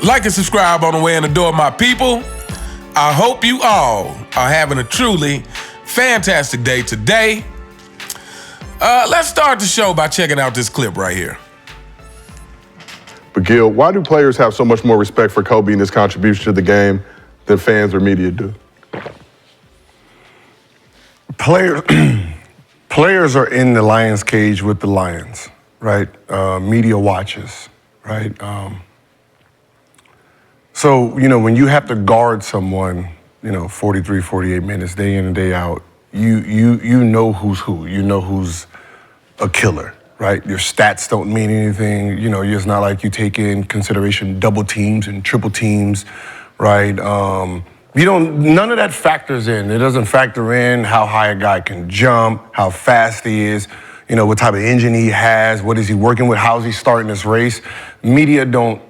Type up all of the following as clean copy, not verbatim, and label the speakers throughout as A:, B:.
A: Like and subscribe on the way in the door, my people. I hope you all are having a truly fantastic day today. Let's start the show by checking out this clip right here.
B: But Gil, why do players have so much more respect for Kobe and his contribution to the game than fans or media do?
C: Players are in the lion's cage with the lions, right? Media watches, right? So, when you have to guard someone, 43, 48 minutes, day in and day out, you know who's who. You know who's a killer, right? Your stats don't mean anything. It's not like you take in consideration double teams and triple teams, right? None of that factors in. It doesn't factor in how high a guy can jump, how fast he is, what type of engine he has, what is he working with, how's he starting this race. Media don't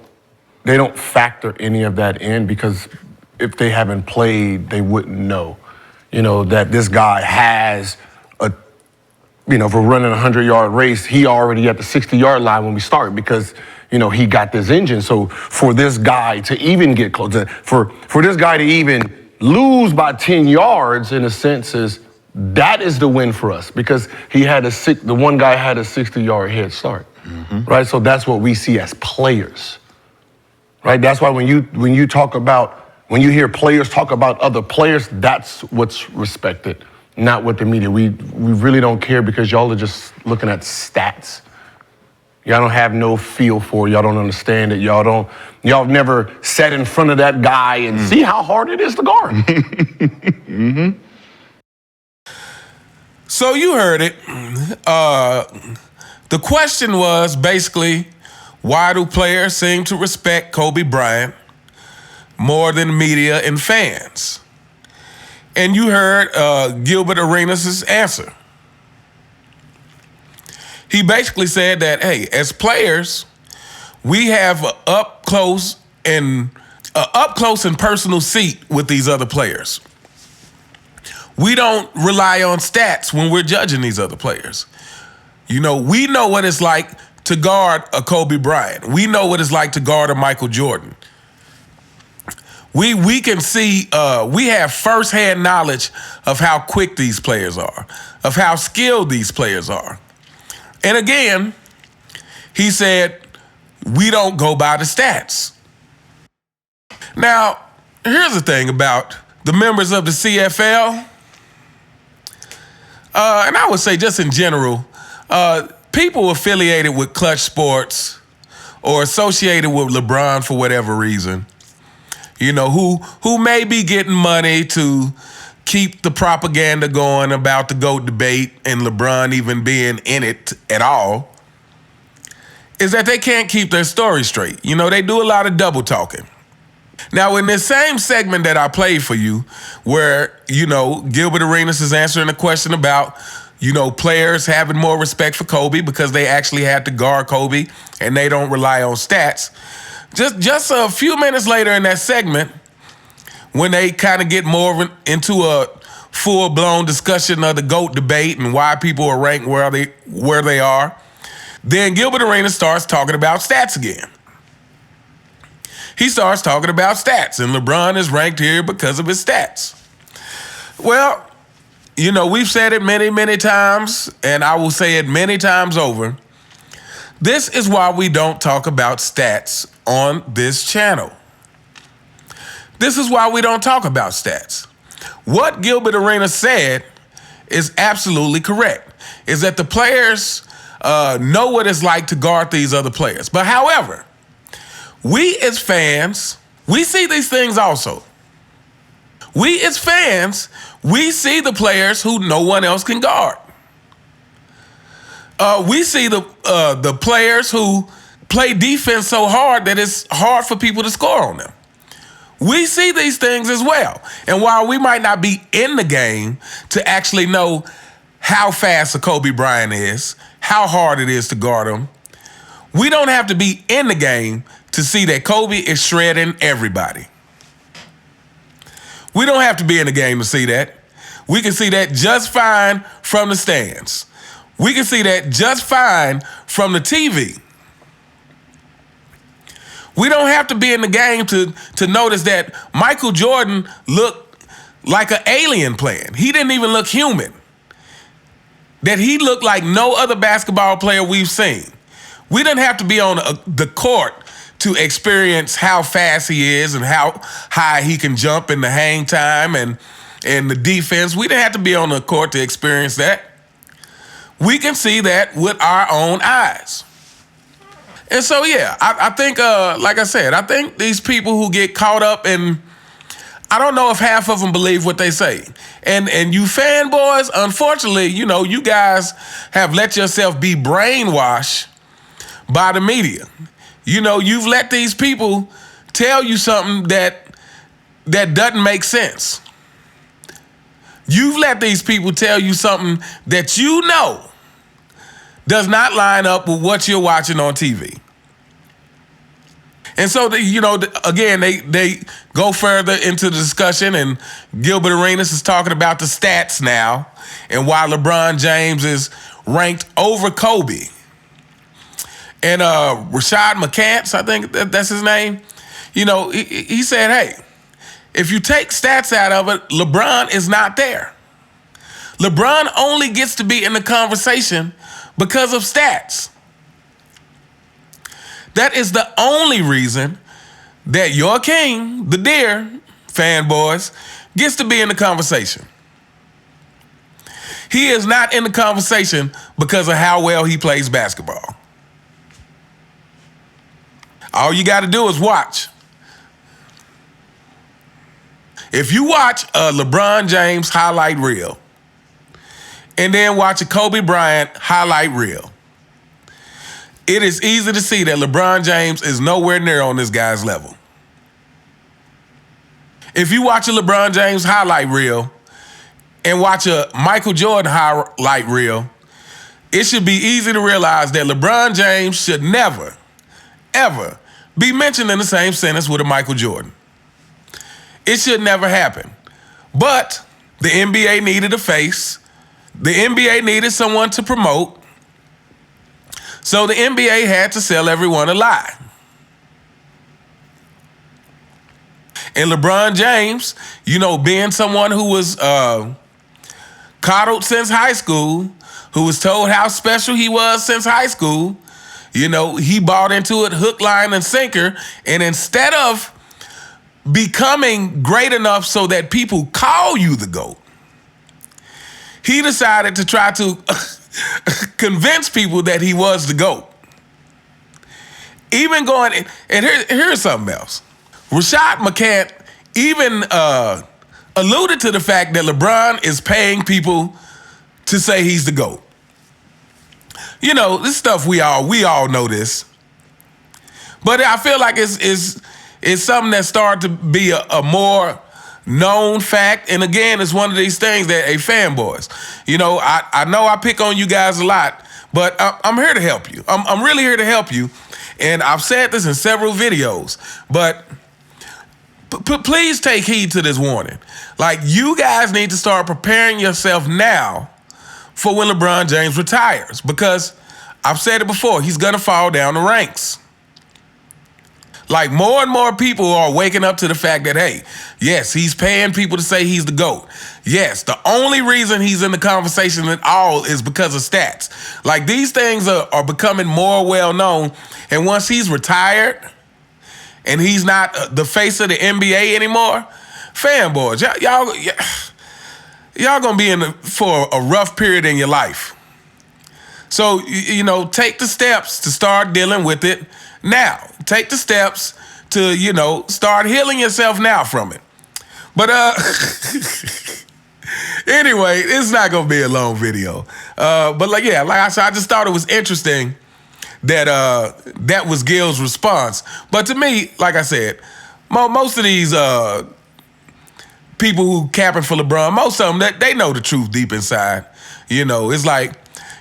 C: factor any of that in because if they haven't played, they wouldn't know, that this guy has if we're running a 100-yard race, he already at the 60-yard line when we start because, he got this engine. So for this guy to even get close, for this guy to even lose by 10 yards, in a sense, that is the win for us because the one guy had a 60-yard head start, right? So that's what we see as players, right? That's why when you hear players talk about other players, that's what's respected. Not with the media. We really don't care because y'all are just looking at stats. Y'all don't have no feel for it. Y'all don't understand it. Y'all have never sat in front of that guy and see how hard it is to guard.
A: So you heard it. The question was basically, why do players seem to respect Kobe Bryant more than media and fans? And you heard Gilbert Arenas' answer. He basically said that, hey, as players, we have an up close and personal seat with these other players. We don't rely on stats when we're judging these other players. We know what it's like to guard a Kobe Bryant. We know what it's like to guard a Michael Jordan. We can see, we have firsthand knowledge of how quick these players are, of how skilled these players are. And again, he said, we don't go by the stats. Now, here's the thing about the members of the CFL, and I would say just in general, people affiliated with Clutch Sports or associated with LeBron for whatever reason, who may be getting money to keep the propaganda going about the GOAT debate and LeBron even being in it at all, is that they can't keep their story straight. They do a lot of double talking. Now, in this same segment that I played for you, where, Gilbert Arenas is answering a question about, players having more respect for Kobe because they actually had to guard Kobe and they don't rely on stats. Just a few minutes later in that segment, when they kind of get more into a full-blown discussion of the GOAT debate and why people are ranked where they are, then Gilbert Arenas starts talking about stats again. He starts talking about stats, and LeBron is ranked here because of his stats. Well, we've said it many, many times, and I will say it many times over. This is why we don't talk about stats on this channel. This is why we don't talk about stats. What Gilbert Arenas said is absolutely correct, is that the players know what it's like to guard these other players. But however, we as fans, we see these things also. We as fans, we see the players who no one else can guard. We see the players who play defense so hard that it's hard for people to score on them. We see these things as well. And while we might not be in the game to actually know how fast a Kobe Bryant is, how hard it is to guard him, we don't have to be in the game to see that Kobe is shredding everybody. We don't have to be in the game to see that. We can see that just fine from the stands. We can see that just fine from the TV. We don't have to be in the game to notice that Michael Jordan looked like an alien playing. He didn't even look human. That he looked like no other basketball player we've seen. We didn't have to be on the court to experience how fast he is and how high he can jump in the hang time and the defense. We didn't have to be on the court to experience that. We can see that with our own eyes. And so, yeah, I think, like I said, I think these people who get caught up in, I don't know if half of them believe what they say. And you fanboys, unfortunately, you guys have let yourself be brainwashed by the media. You've let these people tell you something that doesn't make sense. You've let these people tell you something that does not line up with what you're watching on TV. And so, again, they go further into the discussion, and Gilbert Arenas is talking about the stats now and why LeBron James is ranked over Kobe. And Rashad McCants, I think that's his name, he said, hey, if you take stats out of it, LeBron is not there. LeBron only gets to be in the conversation because of stats. That is the only reason that your king, the deer, fanboys, gets to be in the conversation. He is not in the conversation because of how well he plays basketball. All you got to do is watch. If you watch a LeBron James highlight reel and then watch a Kobe Bryant highlight reel, it is easy to see that LeBron James is nowhere near on this guy's level. If you watch a LeBron James highlight reel and watch a Michael Jordan highlight reel, it should be easy to realize that LeBron James should never, ever be mentioned in the same sentence with a Michael Jordan. It should never happen. But the NBA needed a face. The NBA needed someone to promote. So the NBA had to sell everyone a lie. And LeBron James, being someone who was coddled since high school, who was told how special he was since high school, he bought into it hook, line, and sinker. And instead of becoming great enough so that people call you the GOAT, he decided to try to convince people that he was the GOAT. Even going, and here's something else. Rashad McCants even alluded to the fact that LeBron is paying people to say he's the GOAT. This stuff we all know this. But I feel like it's something that started to be a more known fact. And again, it's one of these things that, hey, fanboys, I know I pick on you guys a lot, but I'm here to help you. I'm really here to help you. And I've said this in several videos, but please take heed to this warning. Like, you guys need to start preparing yourself now for when LeBron James retires, because I've said it before, he's gonna fall down the ranks. Like, more and more people are waking up to the fact that, hey, yes, he's paying people to say he's the GOAT. Yes, the only reason he's in the conversation at all is because of stats. Like, these things are becoming more well-known. And once he's retired and he's not the face of the NBA anymore, fanboys, y'all gonna be for a rough period in your life. So, take the steps to start dealing with it now. Take the steps to, start healing yourself now from it. But anyway, it's not gonna be a long video. But like I said, I just thought it was interesting that that was Gil's response. But to me, like I said, most of these people who capping for LeBron, most of them, they know the truth deep inside. It's like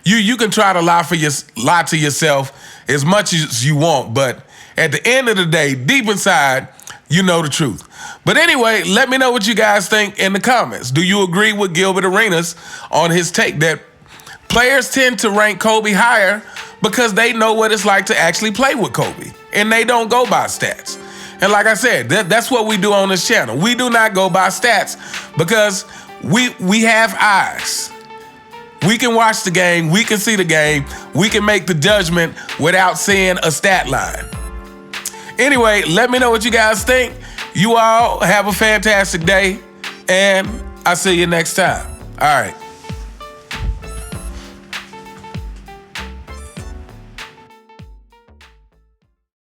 A: you can try to lie to yourself as much as you want, but at the end of the day, deep inside, you know the truth. But anyway, let me know what you guys think in the comments. Do you agree with Gilbert Arenas on his take that players tend to rank Kobe higher because they know what it's like to actually play with Kobe? and they don't go by stats. And like I said, that's what we do on this channel. We do not go by stats because we have eyes. We can watch the game, we can see the game, we can make the judgment without seeing a stat line. Anyway, let me know what you guys think. You all have a fantastic day, and I'll see you next time. All right.